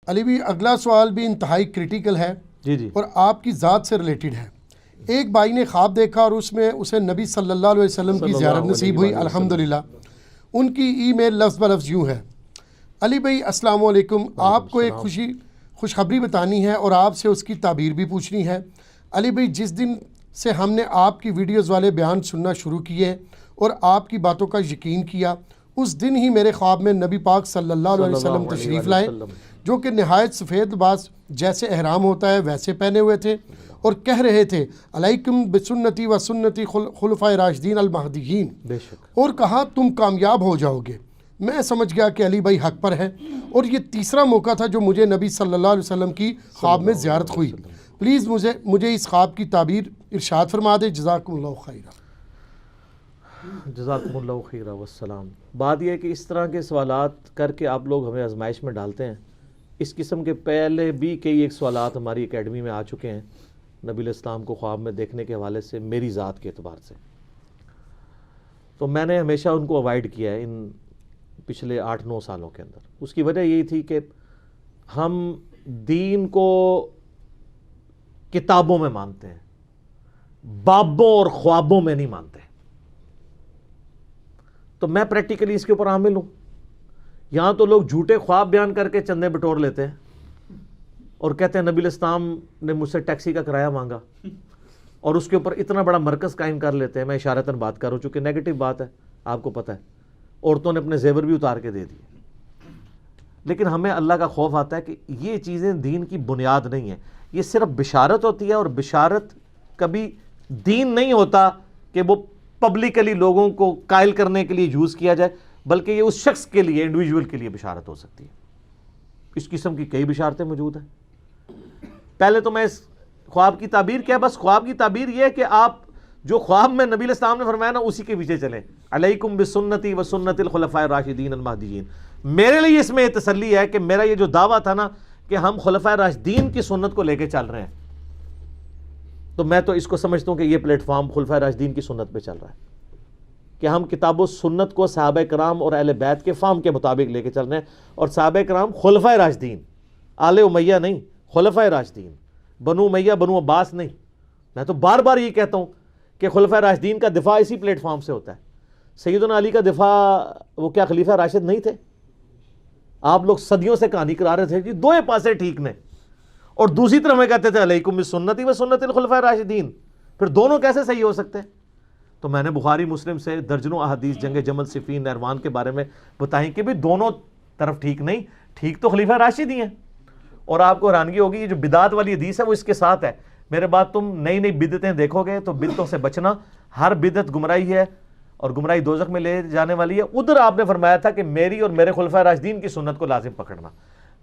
علی بھائی اگلا سوال بھی انتہائی کرٹیکل ہے جی اور آپ کی ذات سے ریلیٹڈ ہے۔ ایک بھائی نے خواب دیکھا اور اس میں اسے نبی صلی اللہ علیہ وسلم کی زیارت نصیب ہوئی، الحمدللہ۔ ان کی ای میل لفظ بلفظ یوں ہے: علی بھائی السلام علیکم، آپ کو ایک خوشخبری بتانی ہے اور آپ سے اس کی تعبیر بھی پوچھنی ہے۔ علی بھائی جس دن سے ہم نے آپ کی ویڈیوز والے بیان سننا شروع کیے اور آپ کی باتوں کا یقین کیا، اس دن ہی میرے خواب میں نبی پاک صلی اللہ علیہ وسلم تشریف لائے، جو کہ نہایت سفید لباس جیسے احرام ہوتا ہے ویسے پہنے ہوئے تھے، اور کہہ رہے تھے علیکم بسنتی و سنتی خلفائے راشدین المہدیین، اور کہا تم کامیاب ہو جاؤ گے۔ میں سمجھ گیا کہ علی بھائی حق پر ہیں، اور یہ تیسرا موقع تھا جو مجھے نبی صلی اللہ علیہ وسلم کی خواب میں زیارت ہوئی۔ پلیز مجھے اس خواب کی تعبیر ارشاد فرما دے، جزاکم اللہ خیرہ۔ جزاکم اللہ خیرہ والسلام۔ بات یہ ہے کہ اس طرح کے سوالات کر کے آپ لوگ ہمیں آزمائش میں ڈالتے ہیں۔ اس قسم کے پہلے بھی کئی ایک سوالات ہماری اکیڈمی میں آ چکے ہیں نبی علیہ السلام کو خواب میں دیکھنے کے حوالے سے، میری ذات کے اعتبار سے، تو میں نے ہمیشہ ان کو اوائڈ کیا ہے ان پچھلے 8-9 سالوں کے اندر۔ اس کی وجہ یہی تھی کہ ہم دین کو کتابوں میں مانتے ہیں، بابوں اور خوابوں میں نہیں مانتے۔ تو میں پریکٹیکلی اس کے اوپر عامل ہوں۔ یہاں تو لوگ جھوٹے خواب بیان کر کے چندے بٹور لیتے ہیں اور کہتے ہیں نبی علیہ السلام نے مجھ سے ٹیکسی کا کرایہ مانگا، اور اس کے اوپر اتنا بڑا مرکز قائم کر لیتے ہیں۔ میں اشارتاً بات کر رہا ہوں چونکہ نیگیٹو بات ہے، آپ کو پتہ ہے، عورتوں نے اپنے زیور بھی اتار کے دے دیے۔ لیکن ہمیں اللہ کا خوف آتا ہے کہ یہ چیزیں دین کی بنیاد نہیں ہیں، یہ صرف بشارت ہوتی ہے، اور بشارت کبھی دین نہیں ہوتا کہ وہ پبلکلی لوگوں کو قائل کرنے کے لیے یوز کیا جائے، بلکہ یہ اس شخص کے لیے، انڈیویجول کے لیے بشارت ہو سکتی ہے۔ اس قسم کی کئی بشارتیں موجود ہیں۔ پہلے تو میں اس خواب کی تعبیر کیا، بس خواب کی تعبیر یہ ہے کہ آپ جو خواب میں نبی علیہ السلام نے فرمایا نا، اسی کے پیچھے چلیں۔ علیکم بسنتی و سنت الخلفاء الراشدین المہدیین۔ میرے لیے اس میں یہ تسلی ہے کہ میرا یہ جو دعویٰ تھا نا کہ ہم خلفاء راشدین کی سنت کو لے کے چل رہے ہیں، تو میں تو اس کو سمجھتا ہوں کہ یہ پلیٹ فارم خلفاء راشدین کی سنت پہ چل رہا ہے، کہ ہم کتاب و سنت کو صحابہ کرام اور اہل بیت کے فہم کے مطابق لے کے چل رہے ہیں۔ اور صحابہ کرام خلفاء راشدین، آل امیہ نہیں، خلفاء راشدین، بنو امیہ بنو عباس نہیں۔ میں تو بار بار یہ کہتا ہوں کہ خلفاء راشدین کا دفاع اسی پلیٹ فارم سے ہوتا ہے۔ سیدنا علی کا دفاع، وہ کیا خلیفہ راشد نہیں تھے؟ آپ لوگ صدیوں سے کہانی کرا رہے تھے جی دوئے پاسے ٹھیک نے، اور دوسری طرف میں کہتے تھے علیکم بسنتی و سنت الخلفاء الراشدین۔ پھر دونوں کیسے صحیح ہو سکتے ہیں؟ تو میں نے بخاری مسلم سے درجنوں احادیث جنگ جمل، صفین، نہروان کے بارے میں بتائیں کہ بھی دونوں طرف ٹھیک نہیں، ٹھیک تو خلیفہ راشد ہی ہیں۔ اور آپ کو حیرانگی ہوگی، یہ جو بدعت والی حدیث ہے وہ اس کے ساتھ ہے۔ میرے بعد تم نئی نئی بدعتیں دیکھو گے تو بدعتوں سے بچنا، ہر بدعت گمراہی ہے اور گمراہی دوزخ میں لے جانے والی ہے۔ ادھر آپ نے فرمایا تھا کہ میری اور میرے خلفاء راشدین کی سنت کو لازم پکڑنا،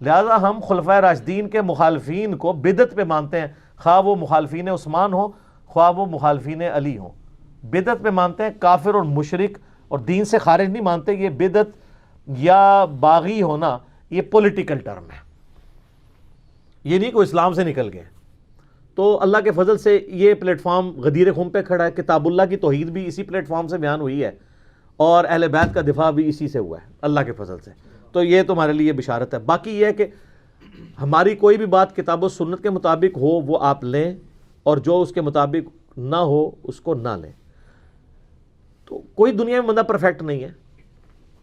لہذا ہم خلفاء راشدین کے مخالفین کو بدعت پہ مانتے ہیں، خواہ وہ مخالفین عثمان ہو، خواہ وہ مخالفین علی ہوں، بدعت پہ مانتے ہیں۔ کافر اور مشرک اور دین سے خارج نہیں مانتے۔ یہ بدعت یا باغی ہونا یہ پولیٹیکل ٹرم ہے، یہ نہیں کوئی اسلام سے نکل گئے۔ تو اللہ کے فضل سے یہ پلیٹ فارم غدیر خم پہ کھڑا ہے۔ کتاب اللہ کی توحید بھی اسی پلیٹ فارم سے بیان ہوئی ہے، اور اہل بیت کا دفاع بھی اسی سے ہوا ہے اللہ کے فضل سے۔ تو یہ تمہارے لیے بشارت ہے۔ باقی یہ ہے کہ ہماری کوئی بھی بات کتاب و سنت کے مطابق ہو وہ آپ لیں، اور جو اس کے مطابق نہ ہو اس کو نہ لیں۔ تو کوئی دنیا میں بندہ پرفیکٹ نہیں ہے،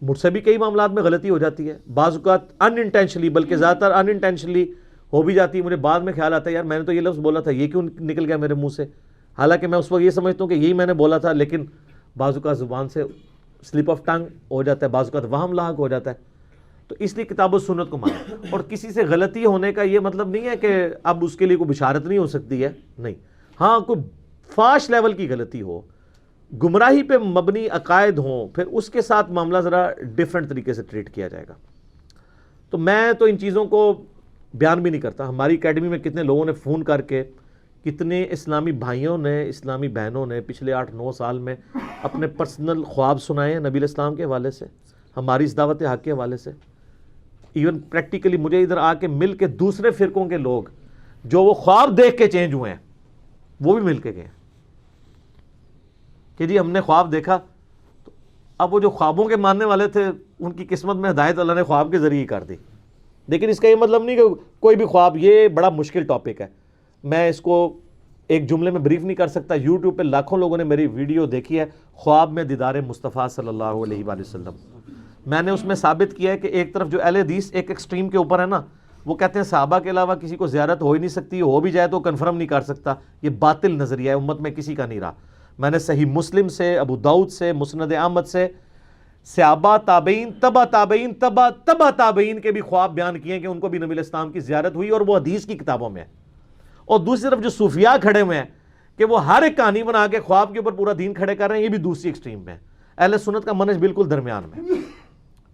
مجھ سے بھی کئی معاملات میں غلطی ہو جاتی ہے، بعض اوقات ان انٹینشنلی، بلکہ زیادہ تر ان انٹینشنلی ہو بھی جاتی ہے۔ مجھے بعد میں خیال آتا ہے یار میں نے تو یہ لفظ بولا تھا، یہ کیوں نکل گیا میرے منہ سے، حالانکہ میں اس وقت یہ سمجھتا ہوں کہ یہی میں نے بولا تھا، لیکن بعض اوقات زبان سے سلپ آف ٹنگ ہو جاتا ہے، بعض اوقات وہم لاحق ہو جاتا ہے۔ تو اس لیے کتاب و سنت کو مانیں، اور کسی سے غلطی ہونے کا یہ مطلب نہیں ہے کہ اب اس کے لیے کوئی بشارت نہیں ہو سکتی ہے، نہیں۔ ہاں کوئی فاش لیول کی غلطی ہو، گمراہی پہ مبنی عقائد ہوں، پھر اس کے ساتھ معاملہ ذرا ڈیفرنٹ طریقے سے ٹریٹ کیا جائے گا۔ تو میں تو ان چیزوں کو بیان بھی نہیں کرتا۔ ہماری اکیڈمی میں کتنے لوگوں نے فون کر کے، کتنے اسلامی بھائیوں نے، اسلامی بہنوں نے پچھلے 8-9 سال میں اپنے پرسنل خواب سنائے ہیں نبی علیہ السلام کے حوالے سے، ہماری اس دعوت حق کے حوالے سے۔ ایون پریکٹیکلی مجھے ادھر آ کے مل کے دوسرے فرقوں کے لوگ جو وہ خواب دیکھ کے چینج ہوئے ہیں وہ بھی مل کے گئے کہ جی ہم نے خواب دیکھا۔ اب وہ جو خوابوں کے ماننے والے تھے ان کی قسمت میں ہدایت اللہ نے خواب کے ذریعے کر دی، لیکن اس کا یہ مطلب نہیں کہ کوئی بھی خواب، یہ بڑا مشکل ٹاپک ہے، میں اس کو ایک جملے میں بریف نہیں کر سکتا. یوٹیوب پہ لاکھوں لوگوں نے میری ویڈیو دیکھی ہے، خواب میں دیدار مصطفیٰ صلی اللہ علیہ وآلہ وسلم. میں نے اس میں ثابت کیا ہے کہ ایک طرف جو اہل حدیث ایک ایکسٹریم کے اوپر ہے نا، وہ کہتے ہیں صحابہ کے علاوہ کسی کو زیارت ہو ہی نہیں سکتی، ہو بھی جائے تو کنفرم نہیں کر سکتا. یہ باطل نظریہ ہے، امت میں کسی کا نہیں رہا. میں نے صحیح مسلم سے، ابو داؤد سے، مسند احمد سے، صحابہ، تابعین، تبع تابعین، تبع تابعین کے بھی خواب بیان کیے ہیں کہ ان کو بھی نبی علیہ السلام کی زیارت ہوئی، اور وہ حدیث کی کتابوں میں ہے. اور دوسری طرف جو صوفیاء کھڑے ہوئے ہیں کہ وہ ہر ایک کہانی بنا کے خواب کے اوپر پورا دین کھڑے کر رہے ہیں، یہ بھی دوسری ایکسٹریم میں ہے. اہل سنت کا منہج بالکل درمیان میں.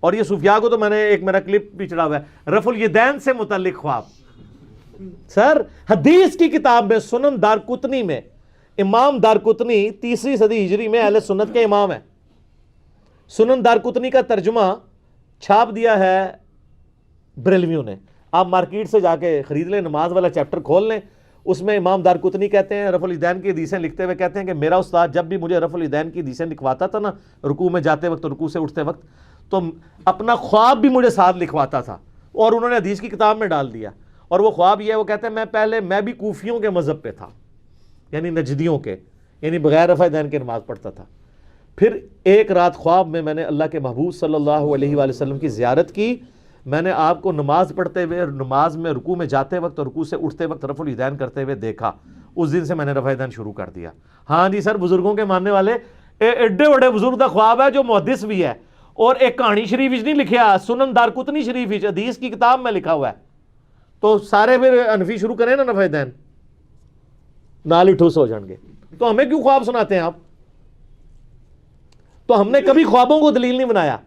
اور یہ صوفیاء کو تو میں نے ایک میرا کلپ بھی چڑھا ہوا ہے رفع الیدین سے متعلق خواب. سر حدیث کی کتاب میں سنن دارقطنی میں، امام دارقطنی 3 صدی ہجری میں اہل سنت کے امام ہیں. سنن دارقطنی کا ترجمہ چھاپ دیا ہے بریلویوں نے. آپ مارکیٹ سے جا کے خرید لیں، نماز والا چیپٹر کھول لیں، اس میں امام دارقطنی کہتے ہیں، رفع الیدین کی حدیثیں لکھتے ہوئے کہتے ہیں کہ میرا استاد جب بھی مجھے رفع الیدین کی حدیثیں لکھواتا تھا نا، رکوع میں جاتے وقت، رکوع سے اٹھتے وقت، تو اپنا خواب بھی مجھے ساتھ لکھواتا تھا، اور انہوں نے حدیث کی کتاب میں ڈال دیا. اور وہ خواب یہ ہے، وہ کہتے ہیں میں بھی کوفیوں کے مذہب پہ تھا، یعنی نجدیوں کے، یعنی بغیر رفع الیدین کے نماز پڑھتا تھا. پھر ایک رات خواب میں نے اللہ کے محبوب صلی اللہ علیہ وآلہ وسلم کی زیارت کی. میں نے آپ کو نماز پڑھتے ہوئے، نماز میں رکوع میں جاتے وقت اور رکوع سے اٹھتے وقت رفع الیدین کرتے ہوئے دیکھا. اس دن سے میں نے رفع الیدین شروع کر دیا. ہاں جی سر، بزرگوں کے ماننے والے، ایڈے بڑے بزرگ کا خواب ہے جو محدث بھی ہے، اور ایک کہانی شریف نہیں لکھیا، سنن دارقطنی شریف حدیث کی کتاب میں لکھا ہوا ہے. تو سارے پھر انفی شروع کریں نا رفع الیدین، نال ہی ٹھوس ہو جان گے. تو ہمیں کیوں خواب سناتے ہیں آپ؟ تو ہم نے کبھی خوابوں کو دلیل نہیں بنایا.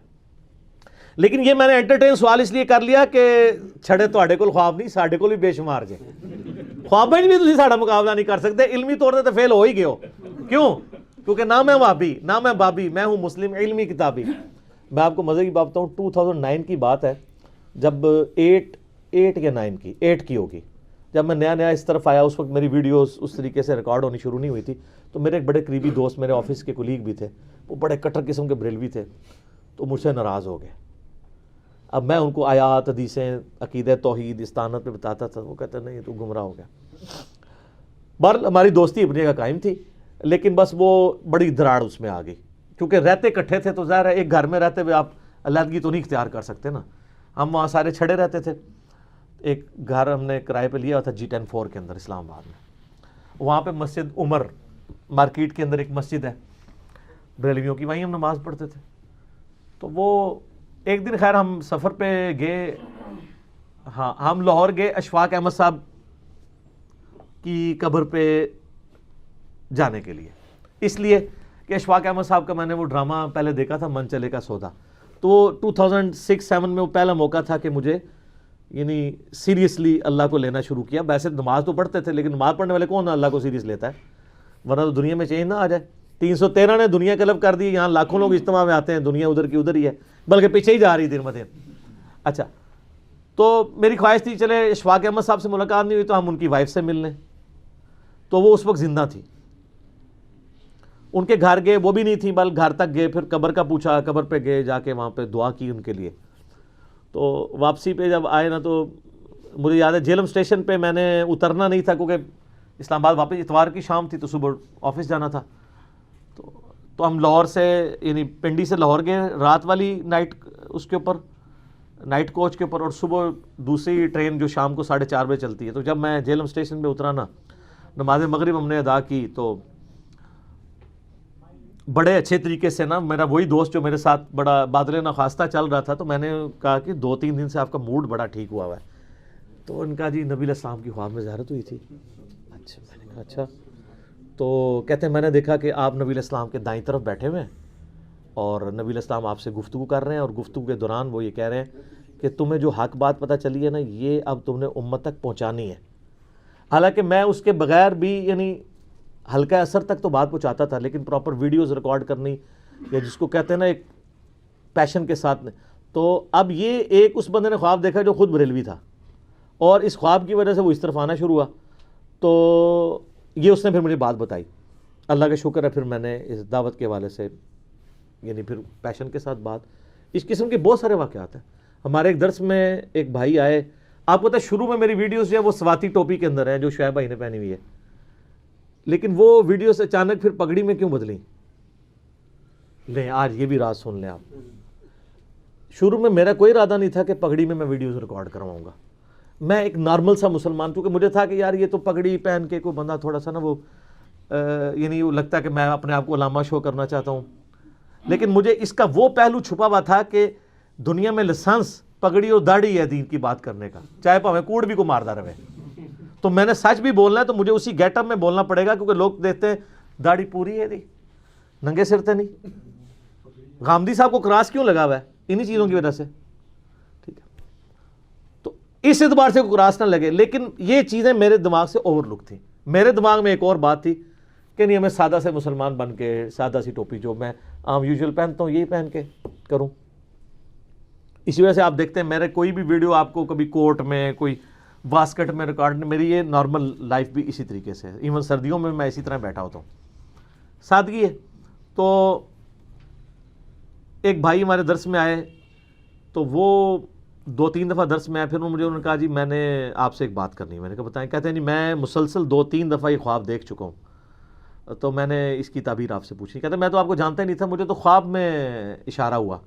لیکن یہ میں نے انٹرٹین سوال اس لیے کر لیا کہ چھڑے تواڈے کول خواب نہیں، ساڈے کول بھی بے شمار جے. خواباں بھی تسی ساڈا مقابلہ نہیں کر سکتے، علمی طور تے فیل ہو ہی گئے ہو. کیوں؟ کیونکہ نہ میں وہابی، نہ میں بابی، میں ہوں مسلم علمی کتابی. میں آپ کو مزے کی بات بتاؤں، 2009 کی بات ہے، جب 8 یا 9 کی ہوگی، جب میں نیا اس طرف آیا. اس وقت میری ویڈیوز اس طریقے سے ریکارڈ ہونی شروع نہیں ہوئی تھی. تو میرے ایک بڑے قریبی دوست، میرے آفس کے کولیگ بھی تھے، وہ بڑے کٹر قسم کے بریلوی تھے، تو مجھ سے ناراض ہو گئے. اب میں ان کو آیات، حدیثیں، عقیدہ توحید، استانت پہ بتاتا تھا، وہ کہتے نہیں تو گمراہ ہو گیا. بہرحال ہماری دوستی اپنی جگہ قائم تھی، لیکن بس وہ بڑی دراڑ اس میں آ گئی، کیونکہ رہتے کٹھے تھے تو ظاہر ہے ایک گھر میں رہتے ہوئے آپ علیحدگی تو نہیں اختیار کر سکتے نا. ہم وہاں سارے چھڑے رہتے تھے. ایک گھر ہم نے کرائے پہ لیا ہوا تھا G10 4 کے اندر، اسلام آباد میں. وہاں پہ مسجد عمر مارکیٹ کے اندر ایک مسجد ہے بریلویوں کی، وہیں ہم نماز پڑھتے تھے. تو وہ ایک دن خیر ہم سفر پہ گئے، ہاں ہم لاہور گئے اشفاق احمد صاحب کی قبر پہ جانے کے لیے، اس لیے کہ اشفاق احمد صاحب کا میں نے وہ ڈرامہ پہلے دیکھا تھا، من چلے کا سودا. تو وہ 2006-7 میں وہ پہلا موقع تھا کہ مجھے یعنی سیریسلی اللہ کو لینا شروع کیا. ویسے نماز تو پڑھتے تھے، لیکن نماز پڑھنے والے کون اللہ کو سیریس لیتا ہے؟ ورنہ تو دنیا میں چینج نہ آ جائے. 313 نے دنیا قلب کر دی، یہاں لاکھوں لوگ اجتماع میں آتے ہیں، دنیا ادھر کی ادھر ہی ہے، بلکہ پیچھے ہی جا رہی دن بدن. اچھا، تو میری خواہش تھی چلے اشفاق احمد صاحب سے ملاقات نہیں ہوئی تو ہم ان کی وائف سے مل لیں. تو وہ اس وقت زندہ تھی. ان کے گھر گئے، وہ بھی نہیں تھی، بل گھر تک گئے، پھر قبر کا پوچھا، قبر پہ گئے، جا کے وہاں پہ دعا کی ان کے لیے. تو واپسی پہ جب آئے نا، تو مجھے یاد ہے جیلم اسٹیشن پہ میں نے اترنا نہیں تھا، کیونکہ اسلام آباد واپس اتوار کی شام تھی تو صبح آفس جانا تھا. تو ہم لاہور سے یعنی پنڈی سے لاہور گئے رات والی نائٹ، اس کے اوپر نائٹ کوچ کے اوپر، اور صبح دوسری ٹرین جو شام کو 4:30 بجے چلتی ہے. تو جب میں جیلم اسٹیشن پہ اترا نا، نماز مغرب ہم نے ادا کی، تو بڑے اچھے طریقے سے نا میرا وہی دوست جو میرے ساتھ بڑا بادل ناخواستہ چل رہا تھا، تو میں نے کہا کہ 2-3 دن سے آپ کا موڈ بڑا ٹھیک ہوا ہے. تو ان کا جی نبی علیہ السلام کی خواب میں زیارت ہوئی تھی. اچھا، میں نے کہا اچھا. تو کہتے ہیں میں نے دیکھا کہ آپ نبی علیہ السلام کے دائیں طرف بیٹھے ہوئے ہیں، اور نبی علیہ السلام آپ سے گفتگو کر رہے ہیں، اور گفتگو کے دوران وہ یہ کہہ رہے ہیں کہ تمہیں جو حق بات پتہ چلی ہے نا، یہ اب تم نے امت تک پہنچانی ہے. حالانکہ میں اس کے بغیر بھی یعنی ہلکا اثر تک تو بات پہنچاتا تھا، لیکن پراپر ویڈیوز ریکارڈ کرنی، یا جس کو کہتے ہیں نا ایک پیشن کے ساتھ. تو اب یہ ایک اس بندے نے خواب دیکھا جو خود بریلوی تھا، اور اس خواب کی وجہ سے وہ اس طرف آنا شروع ہوا. تو یہ اس نے پھر مجھے بات بتائی. اللہ کا شکر ہے پھر میں نے اس دعوت کے حوالے سے یعنی پھر پیشن کے ساتھ بات، اس قسم کے بہت سارے واقعات ہیں. ہمارے ایک درس میں ایک بھائی آئے, آپ کو پتہ ہے شروع میں میری ویڈیوز جو ہے وہ سواتی ٹوپی کے اندر ہیں جو شعیب بھائی نے پہنی ہوئی ہے, لیکن وہ ویڈیوز اچانک پھر پگڑی میں کیوں بدلیں؟ لیں آج یہ بھی راز سن لیں آپ. شروع میں میرا کوئی ارادہ نہیں تھا کہ پگڑی میں ویڈیوز ریکارڈ کرواؤں گا. میں ایک نارمل سا مسلمان, کیونکہ مجھے تھا کہ یار یہ تو پگڑی پہن کے کوئی بندہ تھوڑا سا نا وہ یعنی وہ لگتا ہے کہ میں اپنے آپ کو علامہ شو کرنا چاہتا ہوں, لیکن مجھے اس کا وہ پہلو چھپا ہوا تھا کہ دنیا میں لسانس پگڑی اور داڑھی ہے دین کی بات کرنے کا, چاہے پاویں کوڑ بھی کو ماردہ رہے. تو میں نے سچ بھی بولنا ہے تو مجھے اسی گیٹ اپ میں بولنا پڑے گا, کیونکہ لوگ دیکھتے ہیں داڑھی پوری ہے دی, ننگے سر تے نہیں. غامدی صاحب کو کراس کیوں لگا ہوا ہے؟ انہی چیزوں کی وجہ سے. ٹھیک ہے, تو اس اعتبار سے کراس نہ لگے, لیکن یہ چیزیں میرے دماغ سے اوور لک تھیں. میرے دماغ میں ایک اور بات تھی کہ نہیں, میں سادہ سے مسلمان بن کے سادہ سی ٹوپی جو میں عام یوزول پہنتا ہوں یہی پہن کے کروں. اسی وجہ سے آپ دیکھتے ہیں میرے کوئی بھی ویڈیو آپ کو کبھی کوٹ میں کوئی واسکٹ میں ریکارڈ, میری یہ نارمل لائف بھی اسی طریقے سے ہے. ایون سردیوں میں اسی طرح بیٹھا ہوتا ہوں, سادگی ہے. تو ایک بھائی ہمارے درس میں آئے, تو وہ 2-3 دفعہ درس میں آئے, پھر انہوں نے کہا جی میں نے آپ سے ایک بات کرنی ہے. میں نے کہا بتائیں. کہتے ہیں جی میں مسلسل 2-3 دفعہ یہ خواب دیکھ چکا ہوں, تو میں نے اس کی تعبیر آپ سے پوچھی. کہتے ہیں میں تو آپ کو جانتا ہی نہیں تھا, مجھے تو خواب میں اشارہ ہوا.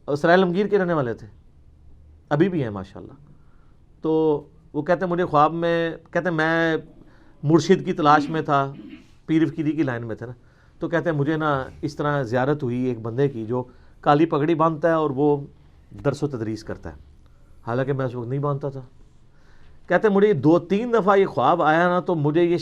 اسرائیل عالمگیر کے رہنے والے تھے, ابھی بھی ہیں ماشاءاللہ. تو وہ کہتے ہیں مجھے خواب میں, کہتے ہیں میں مرشد کی تلاش میں تھا, پیر فقیری کی لائن میں تھے نا, تو کہتے ہیں مجھے نا اس طرح زیارت ہوئی ایک بندے کی جو کالی پگڑی باندھتا ہے اور وہ درس و تدریس کرتا ہے, حالانکہ میں اس وقت نہیں باندھتا تھا. کہتے ہیں مجھے 2-3 دفعہ یہ خواب آیا نا, تو مجھے یہ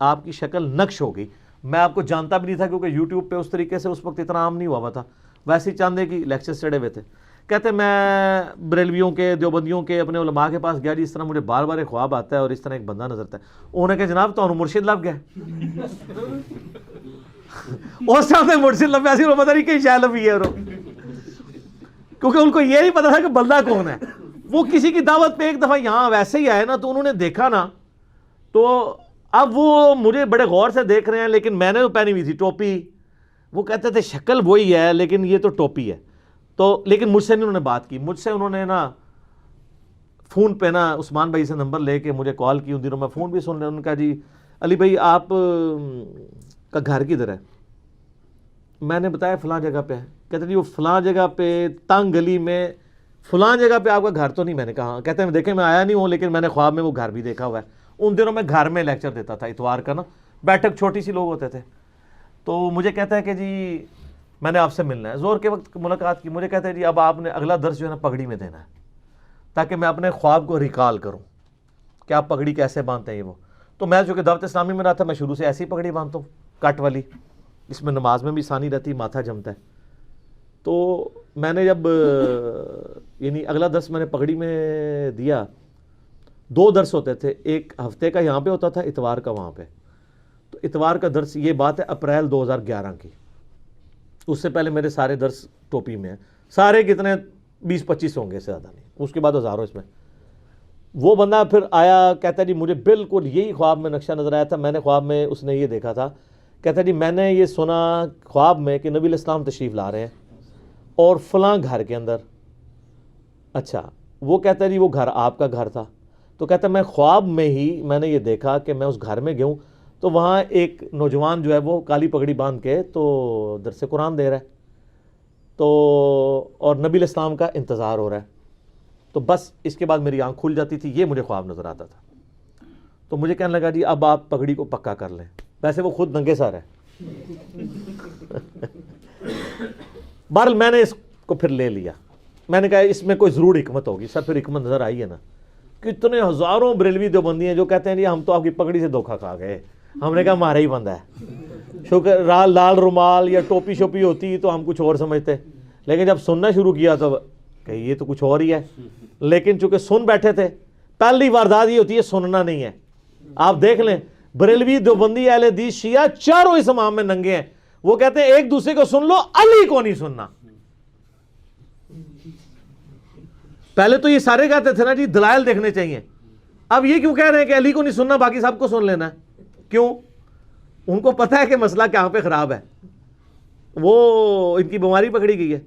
آپ کی شکل نقش ہو گئی. میں آپ کو جانتا بھی نہیں تھا, کیونکہ یوٹیوب پہ اس طریقے سے اس وقت اتنا عام نہیں ہوا تھا, ویسے ہی چاندے کی لیکچرز چڑھے ہوئے تھے. کہتے ہیں میں بریلویوں کے, دیوبندیوں کے, اپنے علماء کے پاس گیا جی, اس طرح مجھے بار بار ایک خواب آتا ہے اور اس طرح ایک بندہ نظر آتا ہے. انہوں نے کہا جناب تو مرشد لب گئے. اس طرح مرشد لبیا سی, پتہ نہیں کہ شاید لبی ہے, کیونکہ ان کو یہ نہیں پتا تھا کہ بندہ کون ہے. وہ کسی کی دعوت پہ ایک دفعہ یہاں ویسے ہی آئے نا, تو انہوں نے دیکھا نا, تو اب وہ مجھے بڑے غور سے دیکھ رہے ہیں, لیکن میں نے تو پہنی ہوئی تھی ٹوپی. وہ کہتے تھے شکل وہی ہے لیکن یہ تو ٹوپی ہے. تو لیکن مجھ سے نہیں انہوں نے بات کی, مجھ سے انہوں نے نا فون پہ نا عثمان بھائی سے نمبر لے کے مجھے کال کی. ان دنوں میں فون بھی سن رہا. انہوں نے کہا جی علی بھائی آپ کا گھر کدھر ہے؟ میں نے بتایا فلاں جگہ پہ ہے. کہتے جی وہ فلاں جگہ پہ تنگ گلی میں فلاں جگہ پہ آپ کا گھر تو نہیں؟ میں نے کہا. کہتے ہیں دیکھیں میں آیا نہیں ہوں, لیکن میں نے خواب میں وہ گھر بھی دیکھا ہوا ہے. ان دنوں میں گھر میں لیکچر دیتا تھا اتوار کا نا, بیٹھک چھوٹی سی لوگ ہوتے تھے. تو مجھے کہتا ہے کہ جی میں نے آپ سے ملنا ہے. زور کے وقت ملاقات کی. مجھے کہتا ہے جی اب آپ نے اگلا درس جو ہے نا پگڑی میں دینا ہے, تاکہ میں اپنے خواب کو ریکال کروں کہ آپ پگڑی کیسے باندھتے ہیں یہ وہ. تو میں جو کہ دعوت اسلامی میں رہا تھا, میں شروع سے ایسی پگڑی باندھتا ہوں, کٹ والی, اس میں نماز میں بھی آسانی رہتی, ماتھا جمتا ہے. تو میں نے جب یعنی اگلا درس میں نے پگڑی میں دیا, 2 درس ہوتے تھے, ایک ہفتے کا یہاں پہ ہوتا تھا, اتوار کا وہاں پہ. تو اتوار کا درس, یہ بات ہے اپریل 2011 کی, اس سے پہلے میرے سارے درس ٹوپی میں ہیں. سارے کتنے 20-25 ہوں گے, سے زیادہ نہیں, اس کے بعد ہزاروں اس میں. وہ بندہ پھر آیا, کہتا ہے جی مجھے بالکل یہی خواب میں نقشہ نظر آیا تھا. میں نے خواب میں اس نے یہ دیکھا تھا, کہتا ہے جی میں نے یہ سنا خواب میں کہ نبی علیہ السلام تشریف لا رہے ہیں اور فلاں گھر کے اندر. اچھا, وہ کہتا ہے جی وہ گھر آپ کا گھر تھا. تو کہتا ہے میں خواب میں ہی میں نے یہ دیکھا کہ میں اس گھر میں گیا ہوں, تو وہاں ایک نوجوان جو ہے وہ کالی پگڑی باندھ کے تو درس قرآن دے رہا ہے, تو اور نبی علیہ السلام کا انتظار ہو رہا ہے. تو بس اس کے بعد میری آنکھ کھل جاتی تھی, یہ مجھے خواب نظر آتا تھا. تو مجھے کہنے لگا جی اب آپ پگڑی کو پکا کر لیں. ویسے وہ خود ننگے سر ہے. بہرحال میں نے اس کو پھر لے لیا. میں نے کہا اس میں کوئی ضرور حکمت ہوگی. سر پھر حکمت نظر آئی ہے نا, کتنے ہزاروں بریلوی دیوبندی ہیں جو کہتے ہیں جی ہم تو آپ کی پگڑی سے دھوکہ کھا گئے. ہم نے کہا ہمارا ہی بندہ ہے. شکر لال رومال یا ٹوپی شوپی ہوتی تو ہم کچھ اور سمجھتے, لیکن جب سننا شروع کیا تو کہ یہ تو کچھ اور ہی ہے. لیکن چونکہ سن بیٹھے تھے, پہلی واردات یہ ہوتی ہے سننا نہیں ہے. آپ دیکھ لیں بریلوی دیوبندی اہل حدیث شیعہ چاروں اس امام میں ننگے ہیں. وہ کہتے ہیں ایک دوسرے کو سن لو, علی کو نہیں سننا. پہلے تو یہ سارے کہتے تھے نا جی دلائل دیکھنے چاہیے. اب یہ کیوں کہہ رہے ہیں کہ علی کو نہیں سننا, باقی سب کو سن لینا ہے؟ کیوں؟ ان کو پتہ ہے کہ مسئلہ کہاں پہ خراب ہے, وہ ان کی بیماری پکڑی گئی ہے.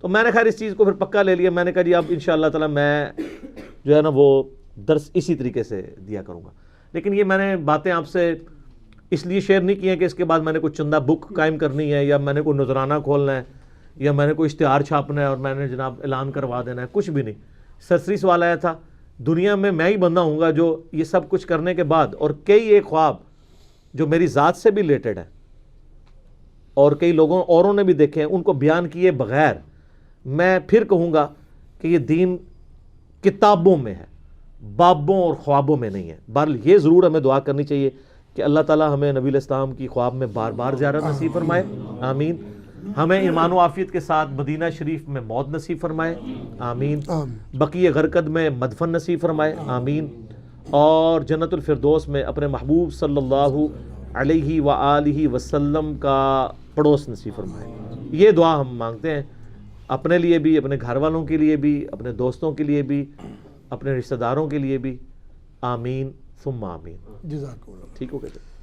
تو تو میں نے خیر اس چیز کو پھر پکا لے لیا. میں نے کہا جی اب انشاءاللہ تعالی میں جو ہے نا وہ درس اسی طریقے سے دیا کروں گا. لیکن یہ میں نے باتیں آپ سے اس لیے شیئر نہیں کی ہیں کہ اس کے بعد میں نے کوئی چندہ بک قائم کرنی ہے یا میں نے کوئی نذرانہ کھولنا ہے یا میں نے کوئی اشتہار چھاپنا ہے اور میں نے جناب اعلان کروا دینا ہے. کچھ بھی نہیں. سرسری سوال آیا تھا دنیا میں ہی بندہ ہوں گا جو یہ سب کچھ کرنے کے بعد اور کئی ایک خواب جو میری ذات سے بھی ریلیٹڈ ہے اور کئی لوگوں اوروں نے بھی دیکھے ہیں ان کو بیان کیے بغیر میں پھر کہوں گا کہ یہ دین کتابوں میں ہے, بابوں اور خوابوں میں نہیں ہے. بہرحال یہ ضرور ہمیں دعا کرنی چاہیے کہ اللہ تعالیٰ ہمیں نبی علیہ السلام کی خواب میں بار بار زیارت نصیب فرمائے, آمین. ہمیں ایمان و عافیت کے ساتھ مدینہ شریف میں موت نصیب فرمائے, آمین. بقیع غرقد میں مدفن نصیب فرمائے, آمین. اور جنت الفردوس میں اپنے محبوب صلی اللہ علیہ وآلہ وسلم کا پڑوس نصیب فرمائے. یہ دعا ہم مانگتے ہیں اپنے لیے بھی, اپنے گھر والوں کے لیے بھی, اپنے دوستوں کے لیے بھی, اپنے رشتہ داروں کے لیے بھی, آمین ثم آمین. جزاک اللہ. ٹھیک ہو گیا.